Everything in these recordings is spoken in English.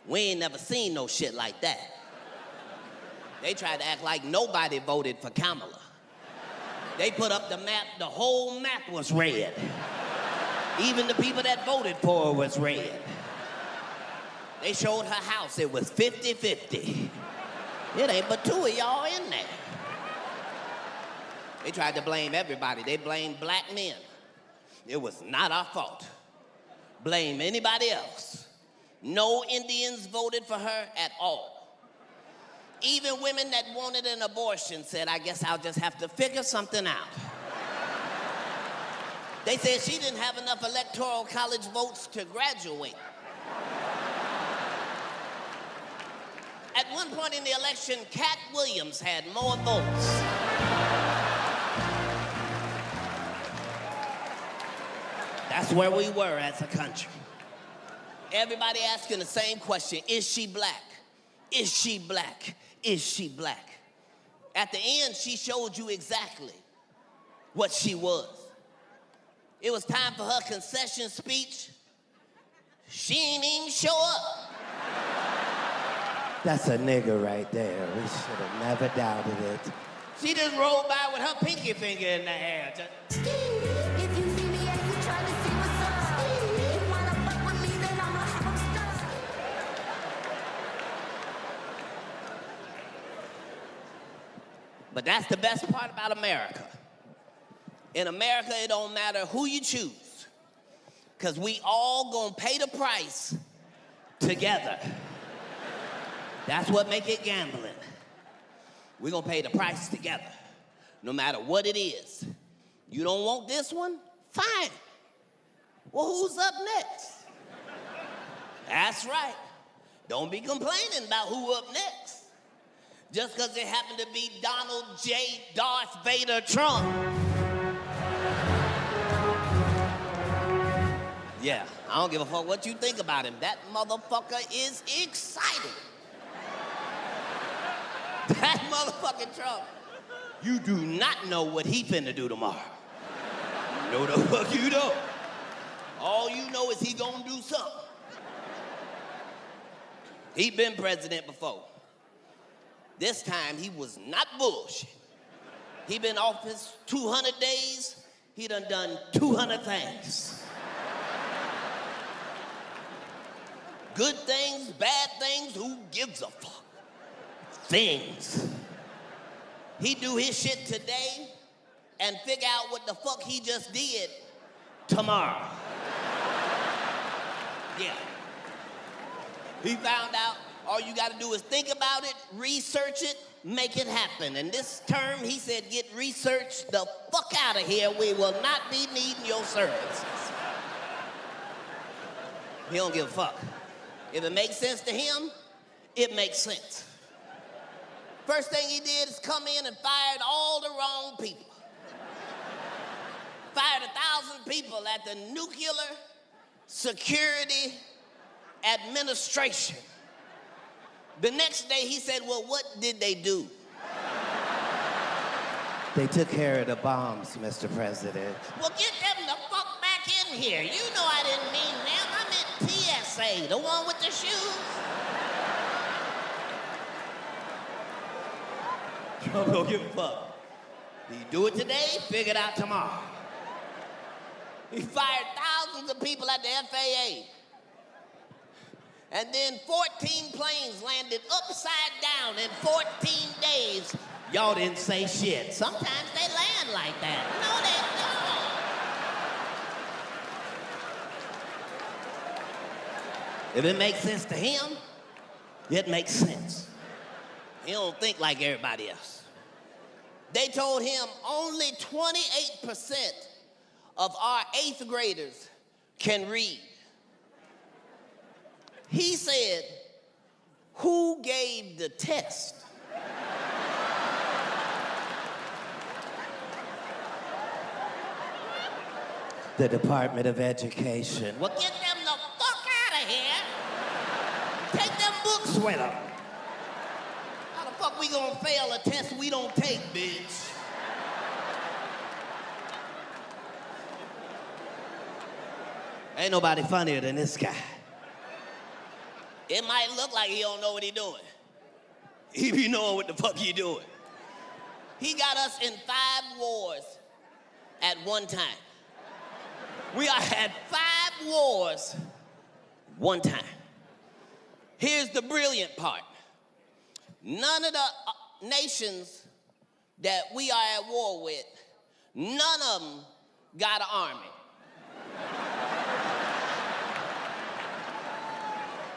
We ain't never seen no shit like that. They tried to act like nobody voted for Kamala. They put up the map, the whole map was red. Even the people that voted for her was red. They showed her house, it was 50-50. It ain't but two of y'all in there. They tried to blame everybody. They blamed black men. It was not our fault. Blame anybody else. No Indians voted for her at all. Even women that wanted an abortion said, I guess I'll just have to figure something out. They said she didn't have enough electoral college votes to graduate. At one point in the election, Katt Williams had more votes. That's where we were as a country. Everybody asking the same question, is she black? Is she black? Is she black? At the end, she showed you exactly what she was. It was time for her concession speech. She ain't even show up. That's a nigger right there. We should have never doubted it. She just rolled by with her pinky finger in the air. If you see me and you try to see what's up, you wanna fuck with me, then I'ma have stuff. But that's the best part about America. In America, it don't matter who you choose, because we all gonna pay the price together. That's what make it gambling. We're gonna pay the price together, no matter what it is. You don't want this one? Fine. Well, who's up next? That's right. Don't be complaining about who up next. Just because it happened to be Donald J. Darth Vader Trump. Yeah, I don't give a fuck what you think about him. That motherfucker is exciting. That motherfucking Trump, you do not know what he finna do tomorrow. No, the fuck you don't. All you know is he gonna do something. He been president before. This time he was not bullshit. He been office 200 days, he done 200 things. Good things, bad things, who gives a fuck? Things. He do his shit today and figure out what the fuck he just did tomorrow. Yeah. He found out all you gotta do is think about it, research it, make it happen. And this term, he said, get research the fuck out of here. We will not be needing your services. He don't give a fuck. If it makes sense to him, it makes sense. First thing he did is come in and fired all the wrong people. Fired 1,000 people at the Nuclear Security Administration. The next day he said, well, what did they do? They took care of the bombs, Mr. President. Well, get them the fuck back in here. You know I didn't mean them. I meant TSA, the one with the shoes. Trump don't give a fuck. He do it today, figure it out tomorrow. He fired thousands of people at the FAA. And then 14 planes landed upside down in 14 days. Y'all didn't say shit. Sometimes they land like that. No, they don't. If it makes sense to him, it makes sense. He don't think like everybody else. They told him only 28% of our 8th graders can read. He said, who gave the test? The Department of Education. Well, get them the fuck out of here. Take them books with them. How the fuck we gonna fail a test we don't take, bitch? Ain't nobody funnier than this guy. It might look like he don't know what he doing. He be knowing what the fuck he doing. He got us in 5 wars at one time. We are had 5 wars one time. Here's the brilliant part. None of the nations that we are at war with, none of them got an army.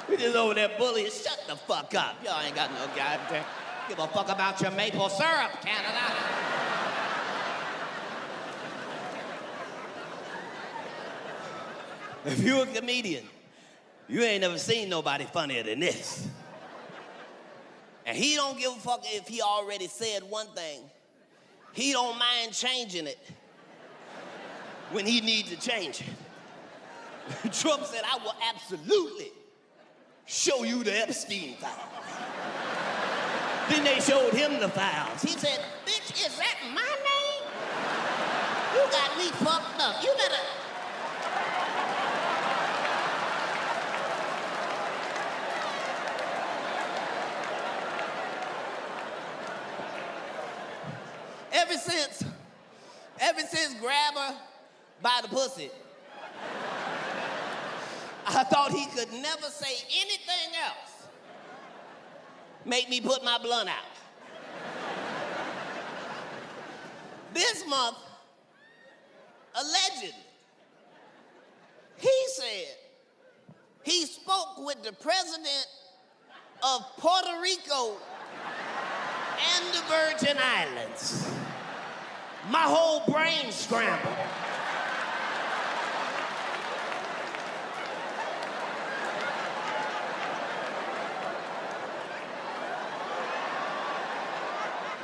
We just over there bullying. Shut the fuck up. Y'all ain't got no goddamn. Give a fuck about your maple syrup, Canada. If you're a comedian, you ain't never seen nobody funnier than this. And he don't give a fuck if he already said one thing. He don't mind changing it when he needs to change it. Trump said, I will absolutely show you the Epstein files. Then they showed him the files. He said, bitch, is that my name? You got me fucked up. You better... Ever since grab her by the pussy, I thought he could never say anything else. Make me put my blunt out. This month, allegedly, he said he spoke with the president of Puerto Rico and the Virgin Islands. My whole brain scrambled.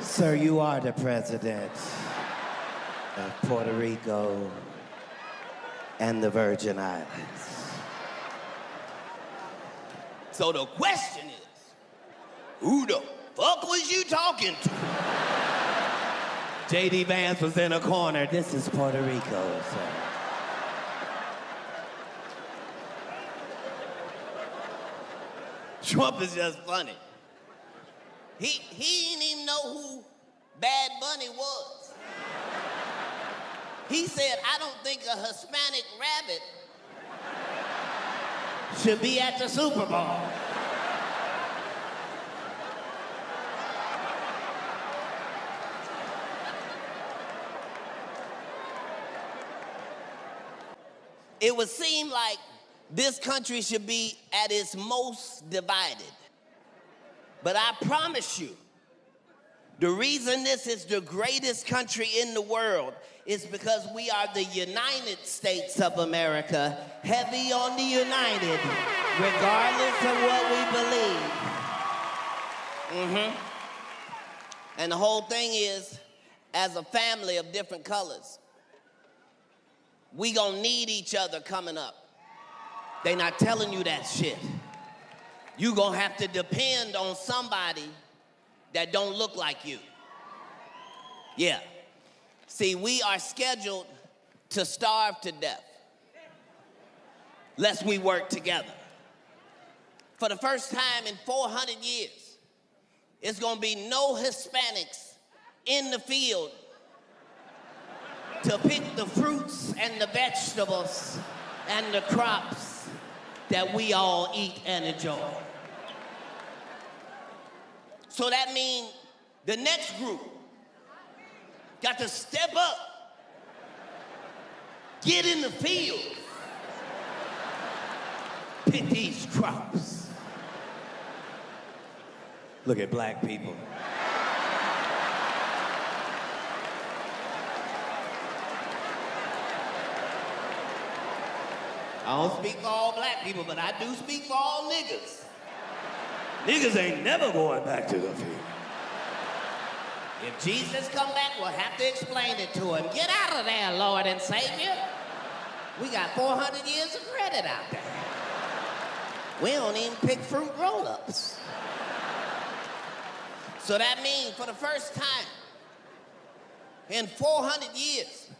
Sir, you are the president of Puerto Rico and the Virgin Islands. So the question is, who the fuck was you talking to? J.D. Vance was in a corner. This is Puerto Rico, sir. Trump is just funny. He didn't even know who Bad Bunny was. He said, I don't think a Hispanic rabbit should be at the Super Bowl. It would seem like this country should be at its most divided. But I promise you, the reason this is the greatest country in the world is because we are the United States of America, heavy on the United, regardless of what we believe. And the whole thing is, as a family of different colors, we gonna need each other coming up. They not telling you that shit. You gonna have to depend on somebody that don't look like you. Yeah. See, we are scheduled to starve to death lest we work together. For the first time in 400 years, it's gonna be no Hispanics in the field to pick the fruits and the vegetables and the crops that we all eat and enjoy. So that means the next group got to step up, get in the field, pick these crops. Look at black people. I don't speak for all black people, but I do speak for all niggas. Niggas ain't never going back to the field. If Jesus come back, we'll have to explain it to him. Get out of there, Lord and Savior. We got 400 years of credit out there. We don't even pick fruit roll-ups. So that means for the first time in 400 years,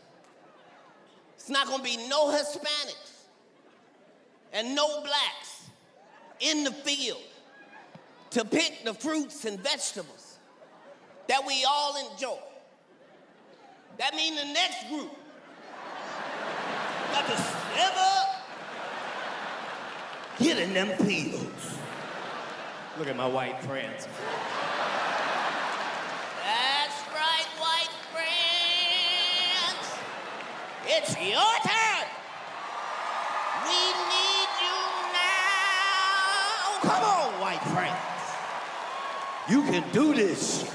it's not gonna be no Hispanics and no blacks in the field to pick the fruits and vegetables that we all enjoy. That means the next group got to step up, get in them fields. Look at my white friends. That's right, white friends. It's your turn. We need you now. Come on, white friends. You can do this shit.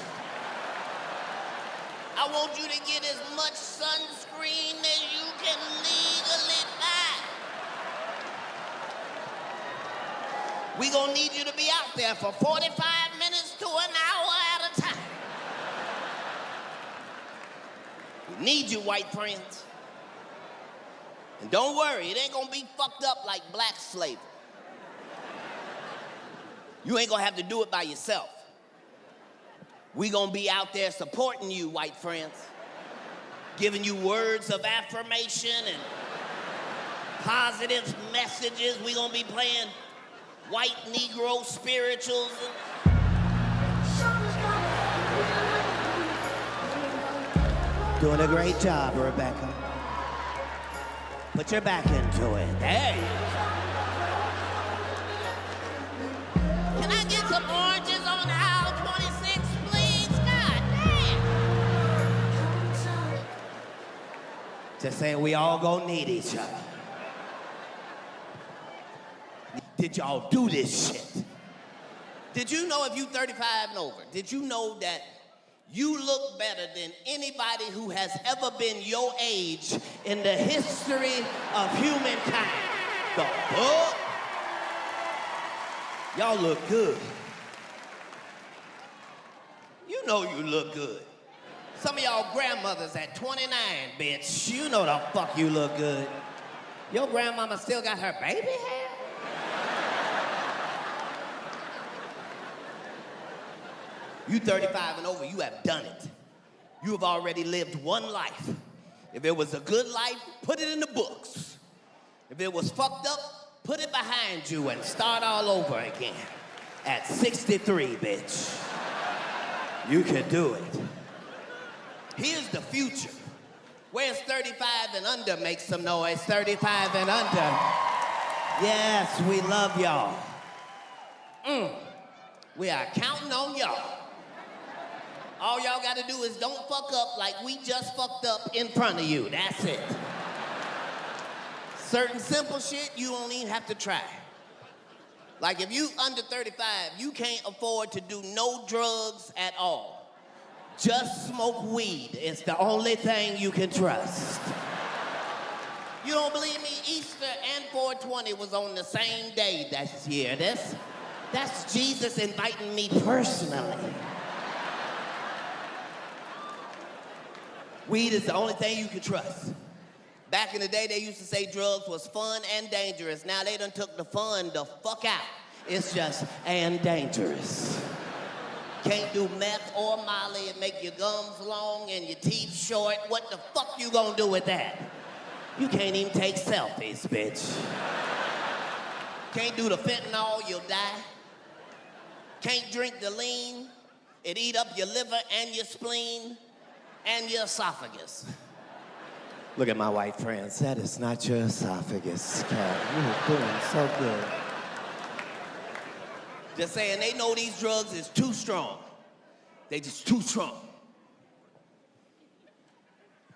I want you to get as much sunscreen as you can legally buy. We gonna need you to be out there for 45 minutes to an hour at a time. We need you, white friends. And don't worry, it ain't gonna be fucked up like black slavery. You ain't gonna have to do it by yourself. We gonna be out there supporting you, white friends, giving you words of affirmation and positive messages. We gonna be playing white Negro spirituals. Doing a great job, Rebecca. Put your back into it. Hey. Can I get some oranges on aisle 26, please? God damn. Just saying we all gonna need each other. Did y'all do this shit? Did you know if you 35 and over, did you know that you look better than anybody who has ever been your age in the history of humankind? The fuck? Y'all look good. You know you look good. Some of y'all grandmothers at 29, bitch, you know the fuck you look good. Your grandmama still got her baby hair? You 35 and over, you have done it. You have already lived one life. If it was a good life, put it in the books. If it was fucked up, put it behind you and start all over again. At 63, bitch. You can do it. Here's the future. Where's 35 and under? Make some noise. 35 and under. Yes, we love y'all. We are counting on y'all. All y'all gotta do is don't fuck up like we just fucked up in front of you. That's it. Certain simple shit you don't even have to try. Like if you under 35, you can't afford to do no drugs at all. Just smoke weed. It's the only thing you can trust. You don't believe me? Easter and 420 was on the same day this year. That's Jesus inviting me personally. Weed is the only thing you can trust. Back in the day, they used to say drugs was fun and dangerous. Now they done took the fun the fuck out. It's just and dangerous. Can't do meth or Molly and make your gums long and your teeth short. What the fuck you gonna do with that? You can't even take selfies, bitch. Can't do the fentanyl, you'll die. Can't drink the lean. It eat up your liver and your spleen and your esophagus. Look at my white friends. That is not your esophagus, Katt. You're doing so good. Just saying, they know these drugs is too strong. They just too strong.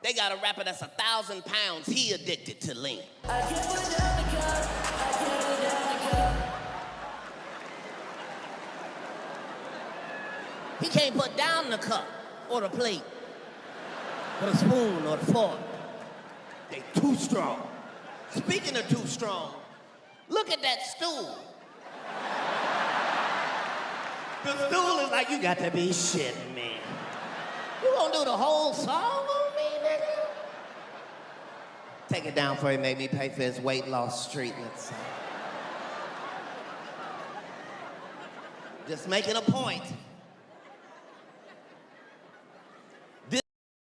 They got a rapper that's 1,000 pounds. He addicted to lean. I can't put down the cup. I can't put down the cup. He can't put down the cup or the plate or the spoon or the fork. They too strong. Speaking of too strong, look at that stool. The stool is like, you got to be shitting me. You gonna do the whole song on me, nigga? Take it down for him, make me pay for his weight loss treatments. Just making a point.